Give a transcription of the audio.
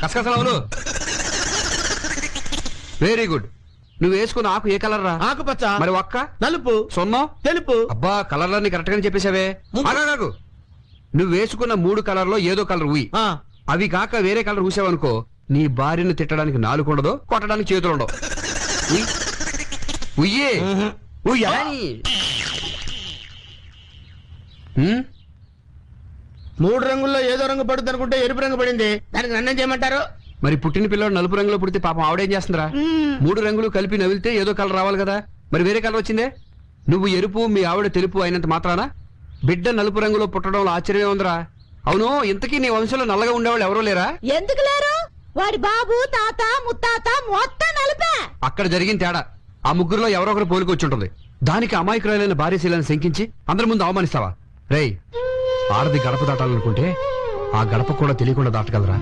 కసకసలు very good. నువ్వు వేసుకున్న ఆకు ఏ కలర్ రా? ఆకుపచ్చ. మరి ఒక్క నలుపు. సొన్నం తెలుపు. అబ్బా కలర్లన్నీ కరెక్ట్ గానే చెప్పేశావే. ఆగాగు. నువ్వు వేసుకున్న 3 కలర్లో ఏదో కలర్ ఉయ్యి. అవి కాక వేరే కలర్ ఊసావనుకో నీ భార్యను తిట్టడానికి 4 ఉండదు, కొట్టడానికి చేతులు ఉండవు. ఉయ్యే ఉయ్యా. 3 రంగుల్లో ఏదో రంగు పడుతుంది అనుకుంటే ఎరుపు రంగు పడింది. దానికి నన్నేం చేయమంటారు? మరి పుట్టిన పిల్లడు నలుపు రంగులో పుడితే పాపం ఆవిడేం చేస్తుందిరా? 3 రంగులు కలిపి నవిలితే ఏదో కలర్ రావాలి కదా. మరి వేరే కలర్ వచ్చిందే. నువ్వు ఎరుపు, మీ ఆవిడ తెలుపు అయినంత మాత్రాన బిడ్డ నలుపు రంగులో పుట్టడంలో ఆశ్చర్యమే ఉందిరా. అవును, ఇంతకీ నీ వంశంలో నల్లగా ఉండేవాళ్ళు ఎవరూ లేరా? ఎందుకు లేరు? వాడి బాబు, తాత, ముత్తాత మొత్తం నలుపే. అక్కడ జరిగిన తేడా ఆ ముగ్గురులో ఎవరో ఒకరు పోలికొచ్చుంటుంది. దానికి అమాయకురాలైన భార్యశీలను శంకించి అందరి ముందు అవమానిస్తావా? రేయ్, ఆడది గడప దాటాలనుకుంటే ఆ గడప కూడా తెలియకుండా దాటగలరా?